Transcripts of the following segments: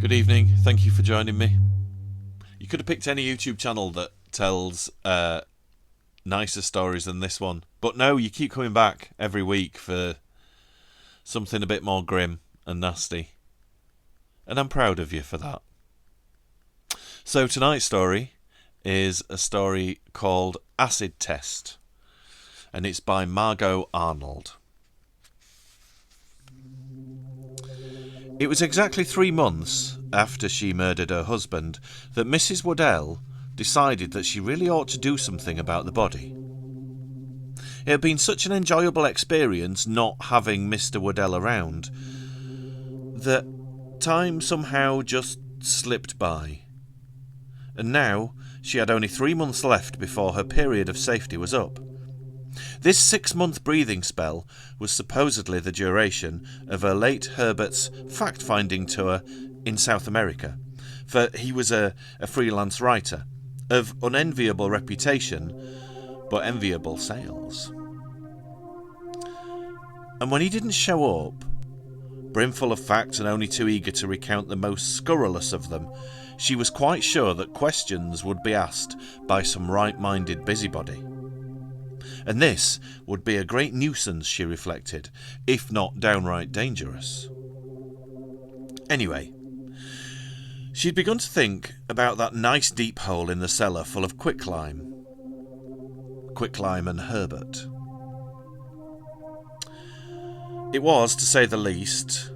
Good evening, thank you for joining me. You could have picked any YouTube channel that tells nicer stories than this one, but no, you keep coming back every week for something a bit more grim and nasty, and I'm proud of you for that. So tonight's story is a story called Acid Test, and it's by Margot Arnold. It was exactly 3 months after she murdered her husband that Mrs. Waddell decided that she really ought to do something about the body. It had been such an enjoyable experience not having Mr. Waddell around that time somehow just slipped by. And now she had only 3 months left before her period of safety was up. This 6-month breathing spell was supposedly the duration of her late Herbert's fact-finding tour in South America, for he was a freelance writer of unenviable reputation but enviable sales. And when he didn't show up, brimful of facts and only too eager to recount the most scurrilous of them, she was quite sure that questions would be asked by some right-minded busybody. And this would be a great nuisance, she reflected, if not downright dangerous. Anyway, she'd begun to think about that nice deep hole in the cellar full of quicklime. Quicklime and Herbert. It was, to say the least,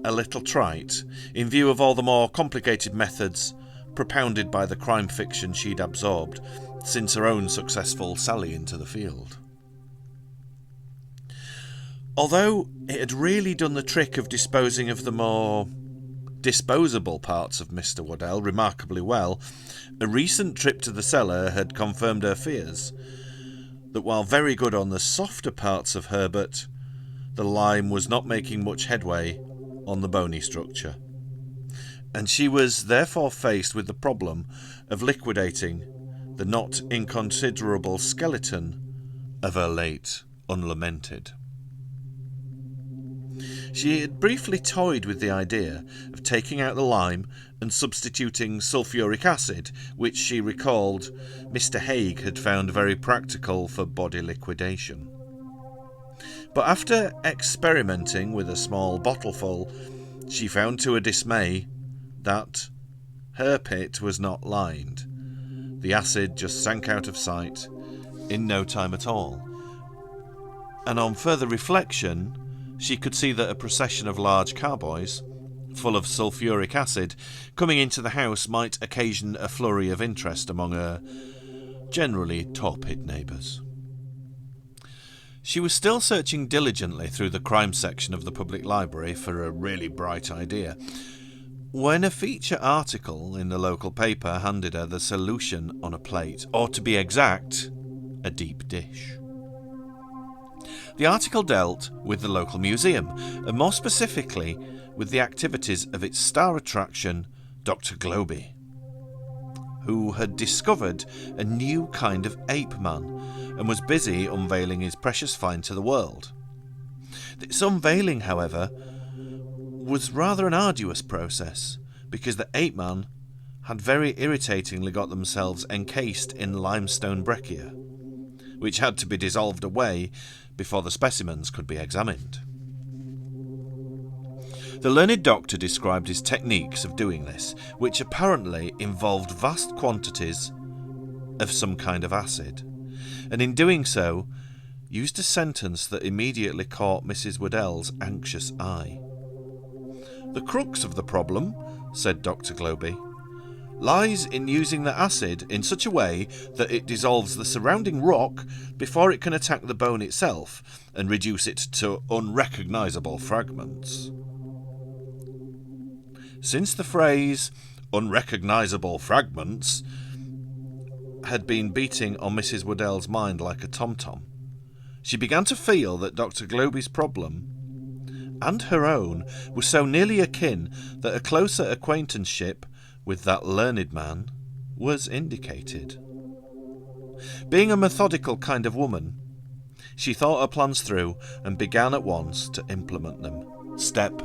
a little trite, in view of all the more complicated methods propounded by the crime fiction she'd absorbed since her own successful sally into the field. Although it had really done the trick of disposing of the more disposable parts of Mr. Waddell remarkably well, a recent trip to the cellar had confirmed her fears that while very good on the softer parts of Herbert, the lime was not making much headway on the bony structure, and she was therefore faced with the problem of liquidating the not inconsiderable skeleton of her late unlamented. She had briefly toyed with the idea of taking out the lime and substituting sulphuric acid, which she recalled Mr. Haig had found very practical for body liquidation. But after experimenting with a small bottleful, she found to her dismay that her pit was not lined. The acid just sank out of sight in no time at all. And on further reflection, she could see that a procession of large carboys, full of sulphuric acid, coming into the house might occasion a flurry of interest among her generally torpid neighbours. She was still searching diligently through the crime section of the public library for a really bright idea, when a feature article in the local paper handed her the solution on a plate, or to be exact, a deep dish. The article dealt with the local museum, and more specifically with the activities of its star attraction, Dr. Globy, who had discovered a new kind of ape man and was busy unveiling his precious find to the world. This unveiling, however, was rather an arduous process, because the ape man had very irritatingly got themselves encased in limestone breccia, which had to be dissolved away before the specimens could be examined. The learned doctor described his techniques of doing this, which apparently involved vast quantities of some kind of acid, and in doing so used a sentence that immediately caught Mrs. Waddell's anxious eye. "The crux of the problem," said Dr. Globy, "lies in using the acid in such a way that it dissolves the surrounding rock before it can attack the bone itself and reduce it to unrecognisable fragments." Since the phrase "unrecognisable fragments" had been beating on Mrs. Waddell's mind like a tom-tom, she began to feel that Dr. Globy's problem and her own was so nearly akin that a closer acquaintanceship with that learned man was indicated. Being a methodical kind of woman, she thought her plans through and began at once to implement them, step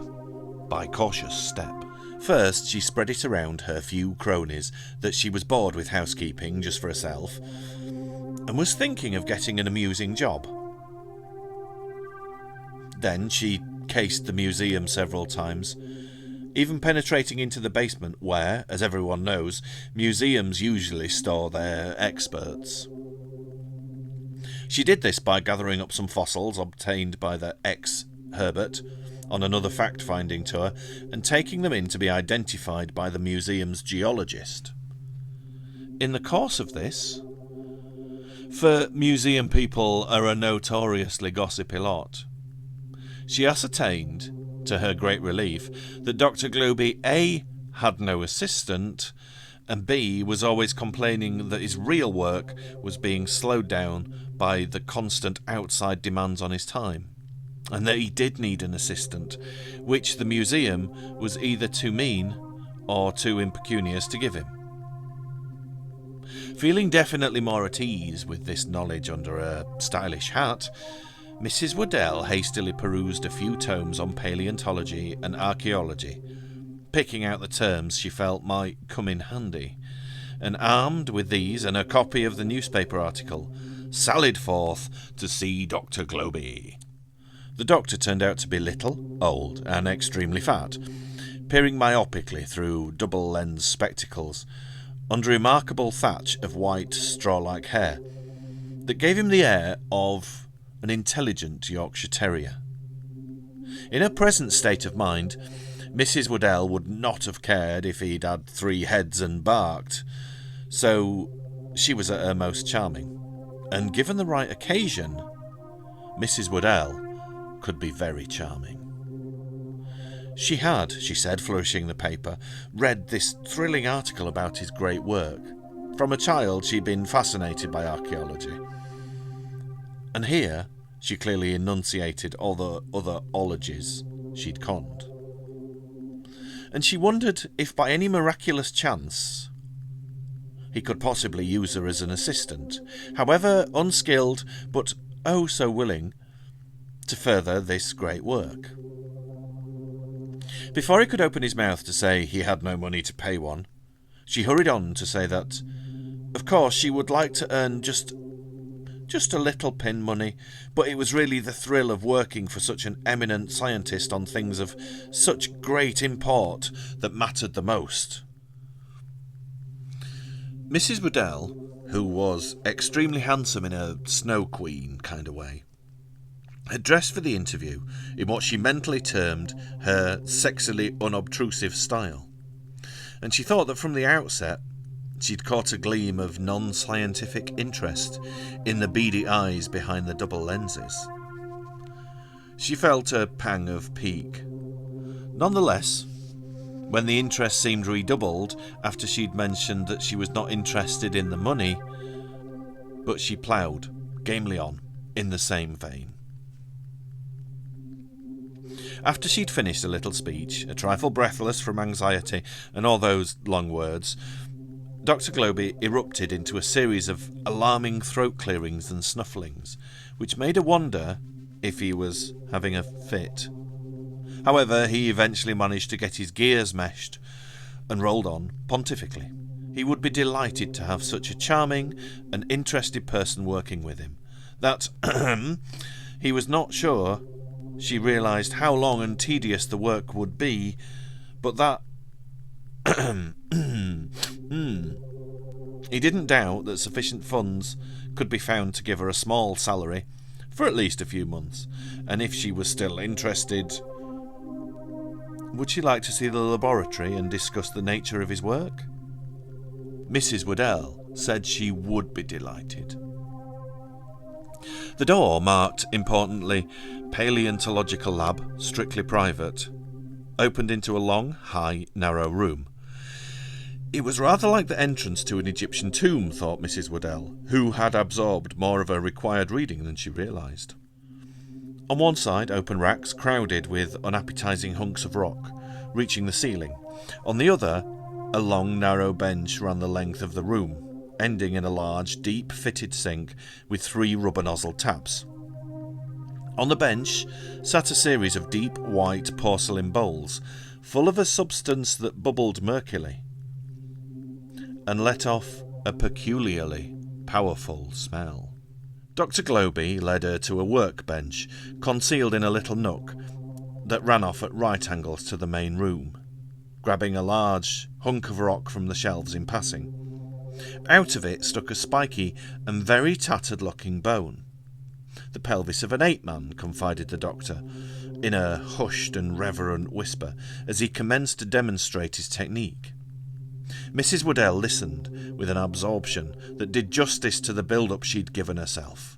by cautious step. First, she spread it around her few cronies that she was bored with housekeeping just for herself, and was thinking of getting an amusing job. Then she cased the museum several times, even penetrating into the basement where, as everyone knows, museums usually store their experts. She did this by gathering up some fossils obtained by the ex-Herbert on another fact-finding tour and taking them in to be identified by the museum's geologist. In the course of this, for museum people are a notoriously gossipy lot, she ascertained, to her great relief, that Dr. Glooby A. had no assistant, and B. was always complaining that his real work was being slowed down by the constant outside demands on his time, and that he did need an assistant, which the museum was either too mean or too impecunious to give him. Feeling definitely more at ease with this knowledge under a stylish hat, Mrs. Waddell hastily perused a few tomes on paleontology and archaeology, picking out the terms she felt might come in handy, and armed with these and a copy of the newspaper article, sallied forth to see Dr. Glooby. The doctor turned out to be little, old, and extremely fat, peering myopically through double-lensed spectacles, under a remarkable thatch of white straw-like hair, that gave him the air of an intelligent Yorkshire Terrier. In her present state of mind, Mrs. Waddell would not have cared if he'd had 3 heads and barked, so she was at her most charming, and given the right occasion, Mrs. Waddell could be very charming. She had, she said, flourishing the paper, read this thrilling article about his great work. From a child she'd been fascinated by archaeology. And here she clearly enunciated all the other ologies she'd conned. And she wondered if by any miraculous chance he could possibly use her as an assistant, however unskilled but oh so willing to further this great work. Before he could open his mouth to say he had no money to pay one, she hurried on to say that, of course, she would like to earn just a little pin money, but it was really the thrill of working for such an eminent scientist on things of such great import that mattered the most. Mrs. Waddell, who was extremely handsome in a Snow Queen kind of way, had dressed for the interview in what she mentally termed her sexily unobtrusive style, and she thought that from the outset she'd caught a gleam of non-scientific interest in the beady eyes behind the double lenses. She felt a pang of pique. Nonetheless, when the interest seemed redoubled after she'd mentioned that she was not interested in the money, but she ploughed gamely on in the same vein. After she'd finished a little speech, a trifle breathless from anxiety and all those long words, Dr. Glooby erupted into a series of alarming throat clearings and snufflings, which made her wonder if he was having a fit. However, he eventually managed to get his gears meshed and rolled on pontifically. He would be delighted to have such a charming and interested person working with him. That he was not sure she realised how long and tedious the work would be, but that he didn't doubt that sufficient funds could be found to give her a small salary for at least a few months, and if she was still interested, would she like to see the laboratory and discuss the nature of his work? Mrs. Waddell said she would be delighted. The door marked, importantly, Paleontological Lab, strictly private, opened into a long, high, narrow room. It was rather like the entrance to an Egyptian tomb, thought Mrs. Waddell, who had absorbed more of her required reading than she realised. On one side, open racks crowded with unappetising hunks of rock, reaching the ceiling. On the other, a long, narrow bench ran the length of the room, ending in a large, deep-fitted sink with 3 rubber nozzle taps. On the bench sat a series of deep, white porcelain bowls, full of a substance that bubbled murkily and let off a peculiarly powerful smell. Dr. Globey led her to a workbench concealed in a little nook that ran off at right angles to the main room, grabbing a large hunk of rock from the shelves in passing. Out of it stuck a spiky and very tattered-looking bone. The pelvis of an ape-man, confided the doctor, in a hushed and reverent whisper, as he commenced to demonstrate his technique. Mrs. Waddell listened with an absorption that did justice to the build-up she'd given herself,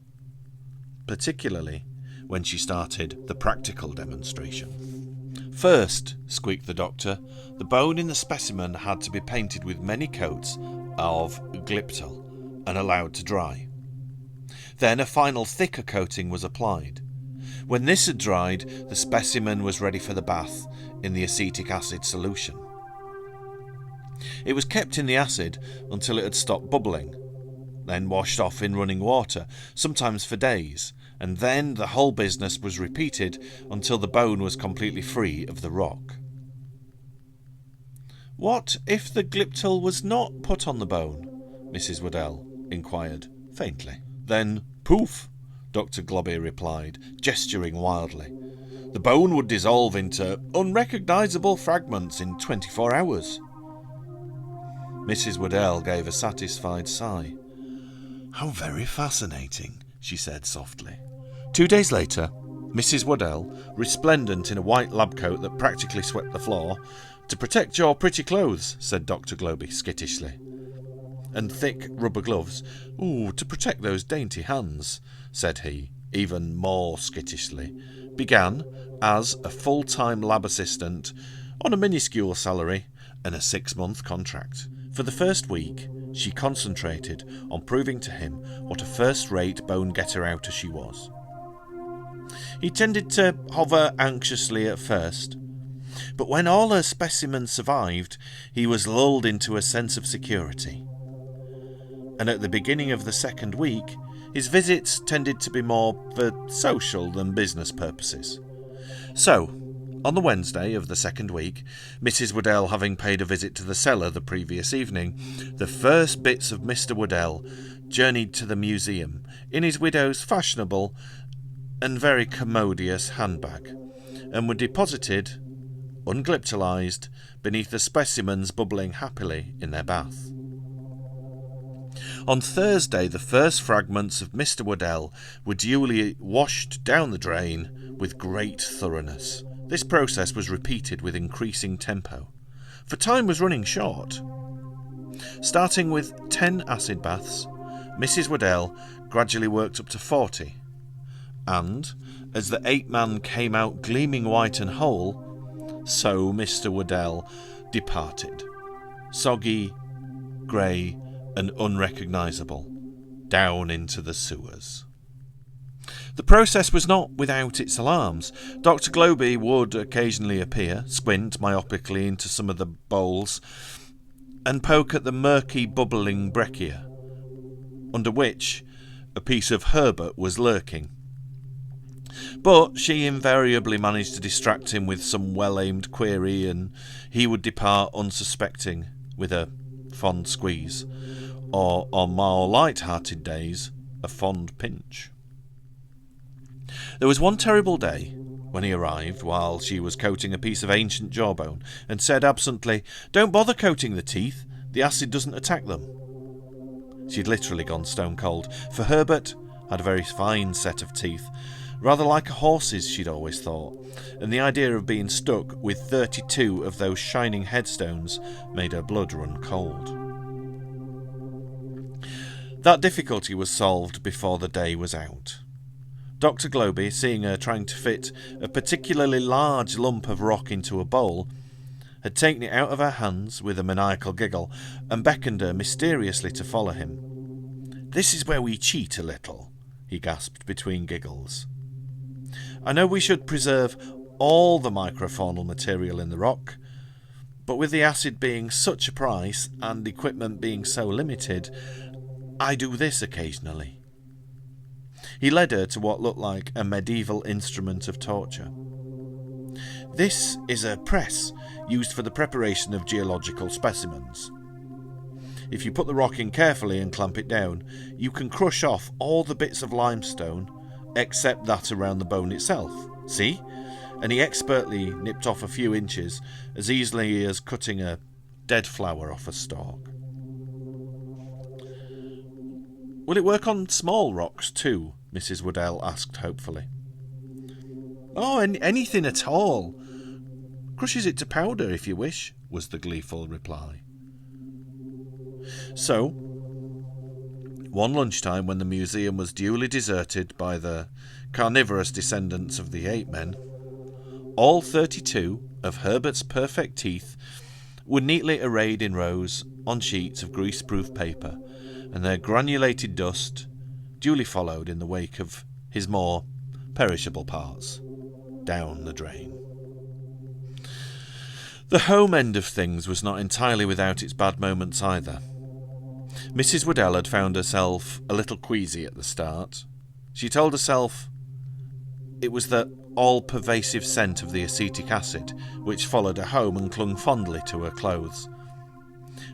particularly when she started the practical demonstration. First, squeaked the doctor, the bone in the specimen had to be painted with many coats of glyptal and allowed to dry. Then a final thicker coating was applied. When this had dried, the specimen was ready for the bath in the acetic acid solution. It was kept in the acid until it had stopped bubbling, then washed off in running water, sometimes for days, and then the whole business was repeated until the bone was completely free of the rock. "What if the glyptal was not put on the bone?" Mrs. Waddell inquired faintly. "Then, poof," Dr. Globey replied, gesturing wildly. "The bone would dissolve into unrecognisable fragments in 24 hours. Mrs. Waddell gave a satisfied sigh. "How very fascinating," she said softly. 2 days later, Mrs. Waddell, resplendent in a white lab coat that practically swept the floor, "To protect your pretty clothes," said Dr. Globey skittishly. "And thick rubber gloves. To protect those dainty hands," said he, even more skittishly, began as a full-time lab assistant on a minuscule salary and a 6-month contract. For the first week, she concentrated on proving to him what a first-rate bone-getter-outer she was. He tended to hover anxiously at first, but when all her specimens survived, he was lulled into a sense of security. And at the beginning of the second week, his visits tended to be more for social than business purposes. So, on the Wednesday of the second week, Mrs. Waddell having paid a visit to the cellar the previous evening, the first bits of Mr. Waddell journeyed to the museum in his widow's fashionable and very commodious handbag, and were deposited, unglyptalized, beneath the specimens bubbling happily in their bath. On Thursday, the first fragments of Mr. Waddell were duly washed down the drain with great thoroughness. This process was repeated with increasing tempo, for time was running short. Starting with 10 acid baths, Mrs. Waddell gradually worked up to 40, and as the ape-man came out gleaming white and whole, so Mr. Waddell departed, soggy, grey, and unrecognisable, down into the sewers. The process was not without its alarms. Dr. Globey would occasionally appear, squint myopically into some of the bowls, and poke at the murky, bubbling breccia, under which a piece of Herbert was lurking. But she invariably managed to distract him with some well-aimed query, and he would depart unsuspecting, with a fond squeeze, or, on more light-hearted days, a fond pinch. There was one terrible day when he arrived while she was coating a piece of ancient jawbone, and said absently, "Don't bother coating the teeth, the acid doesn't attack them." She'd literally gone stone cold, for Herbert had a very fine set of teeth, rather like a horse's, she'd always thought, and the idea of being stuck with 32 of those shining headstones made her blood run cold. That difficulty was solved before the day was out. Dr. Globey, seeing her trying to fit a particularly large lump of rock into a bowl, had taken it out of her hands with a maniacal giggle and beckoned her mysteriously to follow him. "This is where we cheat a little," he gasped between giggles. "I know we should preserve all the microfaunal material in the rock, but with the acid being such a price and equipment being so limited, I do this occasionally." He led her to what looked like a medieval instrument of torture. "This is a press used for the preparation of geological specimens. If you put the rock in carefully and clamp it down, you can crush off all the bits of limestone except that around the bone itself. See? And he expertly nipped off a few inches, as easily as cutting a dead flower off a stalk. Will it work on small rocks too? Mrs. Waddell asked hopefully. Oh, anything at all. Crushes it to powder if you wish, was the gleeful reply. So, one lunchtime when the museum was duly deserted by the carnivorous descendants of the ape men, all 32 of Herbert's perfect teeth were neatly arrayed in rows on sheets of grease-proof paper, and their granulated dust duly followed in the wake of his more perishable parts down the drain. The home end of things was not entirely without its bad moments either. Mrs. Waddell had found herself a little queasy at the start. She told herself it was the all-pervasive scent of the acetic acid which followed her home and clung fondly to her clothes.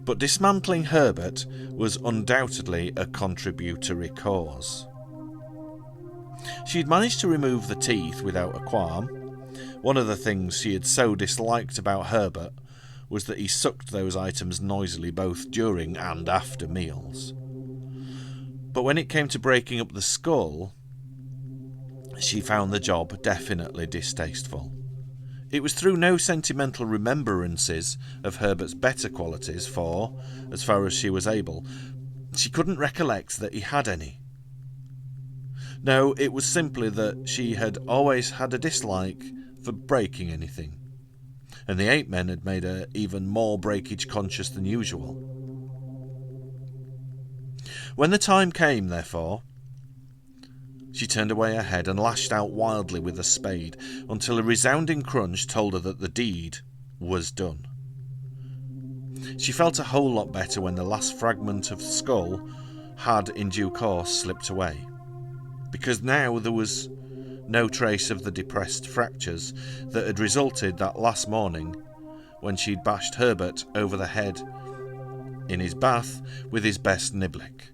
But dismantling Herbert was undoubtedly a contributory cause. She had managed to remove the teeth without a qualm. One of the things she had so disliked about Herbert was that he sucked those items noisily both during and after meals. But when it came to breaking up the skull, she found the job definitely distasteful. It was through no sentimental remembrances of Herbert's better qualities, for, as far as she was able, she couldn't recollect that he had any. No, it was simply that she had always had a dislike for breaking anything, and the ape men had made her even more breakage conscious than usual. When the time came, therefore, she turned away her head and lashed out wildly with a spade until a resounding crunch told her that the deed was done. She felt a whole lot better when the last fragment of skull had in due course slipped away, because now there was no trace of the depressed fractures that had resulted that last morning when she'd bashed Herbert over the head in his bath with his best niblick,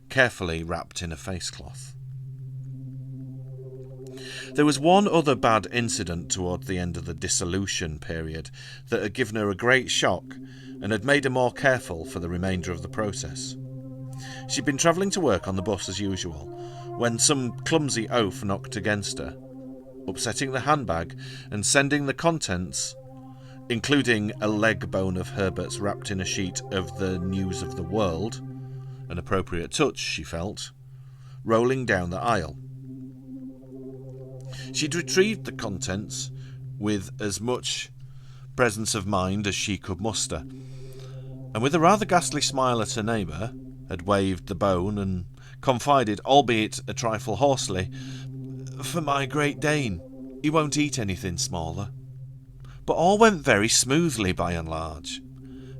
carefully wrapped in a facecloth. There was one other bad incident toward the end of the dissolution period that had given her a great shock and had made her more careful for the remainder of the process. She'd been travelling to work on the bus as usual, when some clumsy oaf knocked against her, upsetting the handbag and sending the contents, including a leg bone of Herbert's wrapped in a sheet of the News of the World, an appropriate touch, she felt, rolling down the aisle. She'd retrieved the contents with as much presence of mind as she could muster, and with a rather ghastly smile at her neighbour, had waved the bone and confided, albeit a trifle hoarsely, "For my Great Dane, he won't eat anything smaller." But all went very smoothly by and large,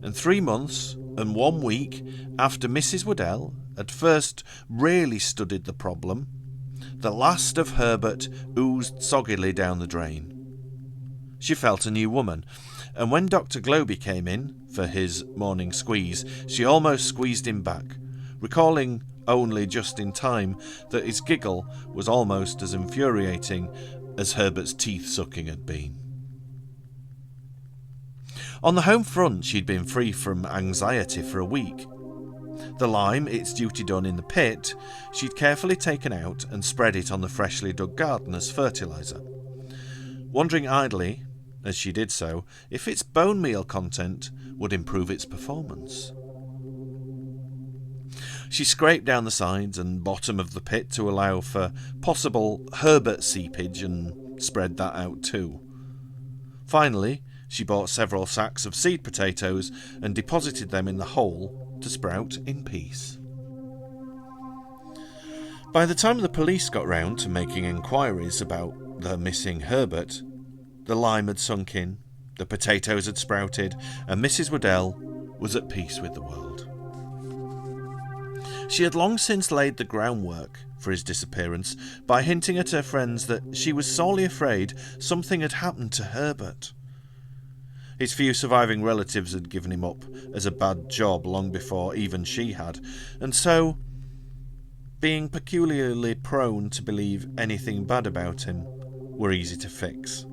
and 3 months and 1 week after Mrs. Waddell had first really studied the problem, the last of Herbert oozed soggily down the drain. She felt a new woman, and when Dr. Globy came in for his morning squeeze, she almost squeezed him back, recalling only just in time that his giggle was almost as infuriating as Herbert's teeth-sucking had been. On the home front, she'd been free from anxiety for a week. The lime, its duty done in the pit, she'd carefully taken out and spread it on the freshly dug garden as fertiliser, wondering idly, as she did so, if its bone meal content would improve its performance. She scraped down the sides and bottom of the pit to allow for possible Herbert seepage and spread that out too. Finally, she bought several sacks of seed potatoes and deposited them in the hole to sprout in peace. By the time the police got round to making enquiries about the missing Herbert, the lime had sunk in, the potatoes had sprouted, and Mrs. Waddell was at peace with the world. She had long since laid the groundwork for his disappearance by hinting at her friends that she was sorely afraid something had happened to Herbert. His few surviving relatives had given him up as a bad job long before even she had, and so, being peculiarly prone to believe anything bad about him, were easy to fix.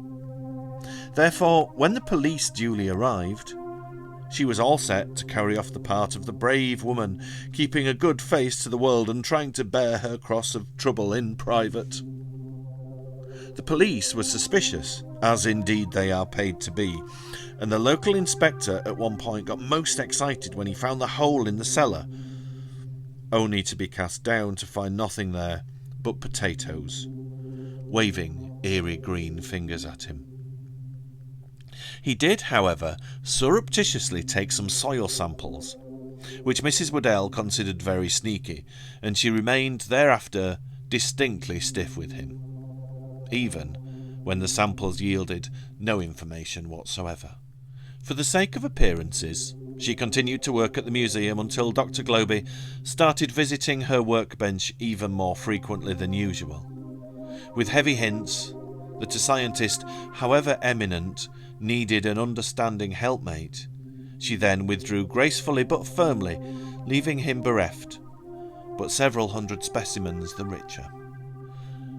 Therefore, when the police duly arrived, she was all set to carry off the part of the brave woman, keeping a good face to the world and trying to bear her cross of trouble in private. The police were suspicious, as indeed they are paid to be, and the local inspector at one point got most excited when he found the hole in the cellar, only to be cast down to find nothing there but potatoes, waving eerie green fingers at him. He did, however, surreptitiously take some soil samples, which Mrs. Waddell considered very sneaky, and she remained thereafter distinctly stiff with him, even when the samples yielded no information whatsoever. For the sake of appearances, she continued to work at the museum until Dr. Globy started visiting her workbench even more frequently than usual, with heavy hints that a scientist, however eminent, needed an understanding helpmate. She then withdrew gracefully but firmly, leaving him bereft, but several hundred specimens the richer.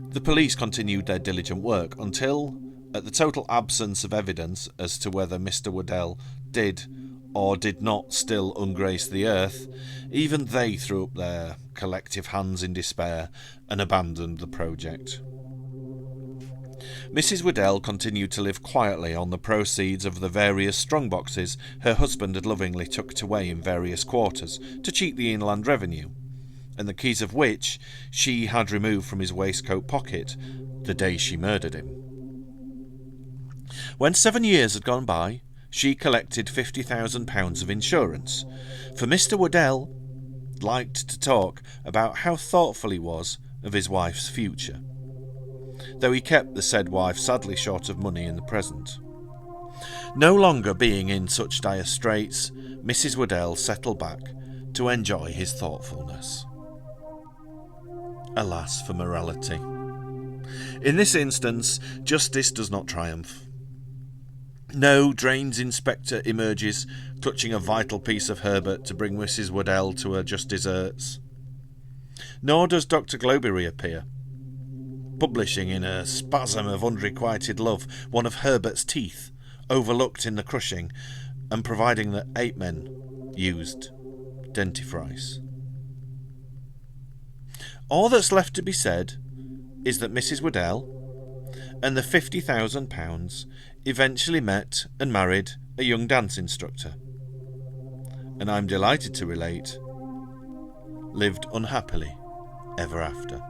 The police continued their diligent work until, at the total absence of evidence as to whether Mr. Waddell did or did not still ungrace the earth, even they threw up their collective hands in despair and abandoned the project. Mrs. Waddell continued to live quietly on the proceeds of the various strong-boxes her husband had lovingly tucked away in various quarters to cheat the inland revenue, and the keys of which she had removed from his waistcoat pocket the day she murdered him. When 7 years had gone by, she collected £50,000 of insurance, for Mr. Waddell liked to talk about how thoughtful he was of his wife's future, though he kept the said wife sadly short of money in the present. No longer being in such dire straits, Mrs. Waddell settled back to enjoy his thoughtfulness. Alas for morality. In this instance, justice does not triumph. No Drains inspector emerges, clutching a vital piece of Herbert to bring Mrs. Waddell to her just deserts. Nor does Dr. Globy reappear, publishing in a spasm of unrequited love one of Herbert's teeth, overlooked in the crushing, and providing that 8 men used dentifrice. All that's left to be said is that Mrs. Waddell and the £50,000 eventually met and married a young dance instructor, and I'm delighted to relate, lived unhappily ever after.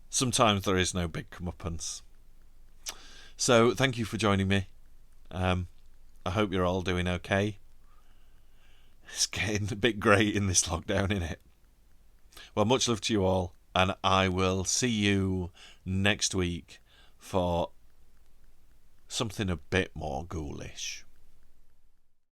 Sometimes there is no big comeuppance. So thank you for joining me. I hope you're all doing okay. It's getting a bit grey in this lockdown, innit? Well, much love to you all, and I will see you next week for something a bit more ghoulish.